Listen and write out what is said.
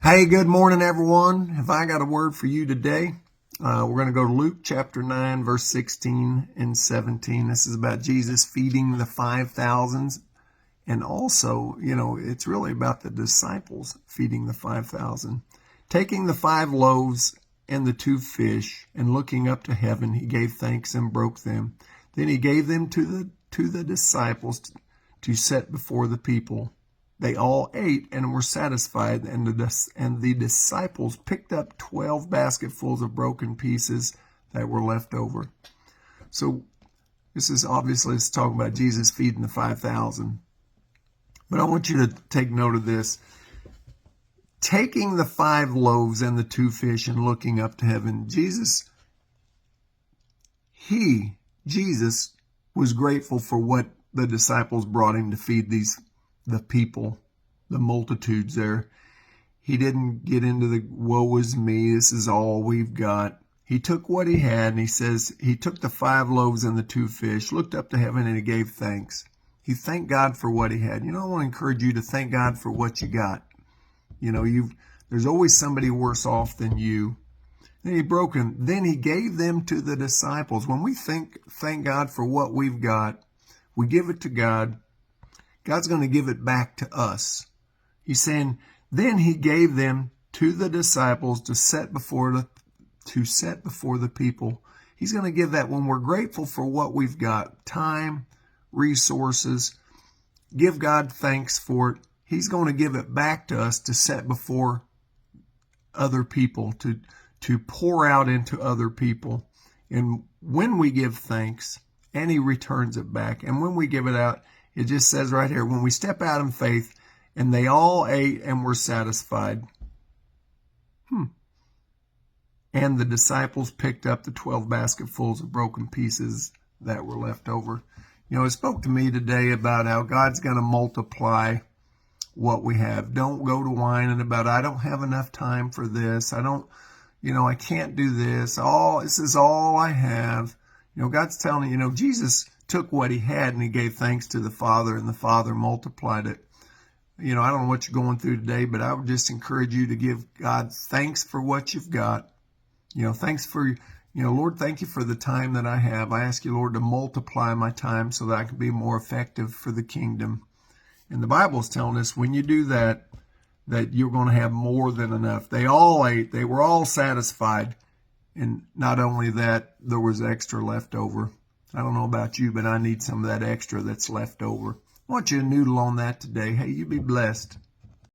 Hey, good morning, everyone. Have I got a word for you today? We're going to go to Luke chapter 9, verse 16 and 17. This is about Jesus feeding the 5,000s. And also, it's really about the disciples feeding the 5,000. Taking the 5 loaves and the 2 fish and looking up to heaven, he gave thanks and broke them. Then he gave them to the disciples to set before the people. They all ate and were satisfied, and the disciples picked up 12 basketfuls of broken pieces that were left over. So this is obviously it's talking about Jesus feeding the 5,000. But I want you to take note of this. Taking the 5 loaves and the 2 fish and looking up to heaven, Jesus was grateful for what the disciples brought him to feed the people, the multitudes there. He didn't get into the woe is me, this is all we've got. He took what he had, and he says he took the 5 loaves and the 2 fish, looked up to heaven, and he gave thanks. He thanked God for what he had. I want to encourage you to thank God for what you got. There's always somebody worse off than you. Then he broke them. Then he gave them to the disciples. When we thank God for what we've got, we give it to God. God's going to give it back to us. He's saying, then he gave them to the disciples to set before the people. He's going to give that when we're grateful for what we've got, time, resources, give God thanks for it. He's going to give it back to us to set before other people, to pour out into other people. And when we give thanks, and he returns it back. And when we give it out, it just says right here, when we step out in faith, and they all ate and were satisfied. And the disciples picked up the 12 basketfuls of broken pieces that were left over. It spoke to me today about how God's going to multiply what we have. Don't go to whining about, I don't have enough time for this. I can't do this. This is all I have. God's telling you, Jesus took what he had and he gave thanks to the Father, and the Father multiplied it. I don't know what you're going through today, but I would just encourage you to give God thanks for what you've got. Thanks for, Lord, thank you for the time that I have. I ask you, Lord, to multiply my time so that I can be more effective for the kingdom. And the Bible is telling us when you do that you're going to have more than enough. They all ate. They were all satisfied. And not only that, there was extra left over. I don't know about you, but I need some of that extra that's left over. I want you to noodle on that today. Hey, you be blessed.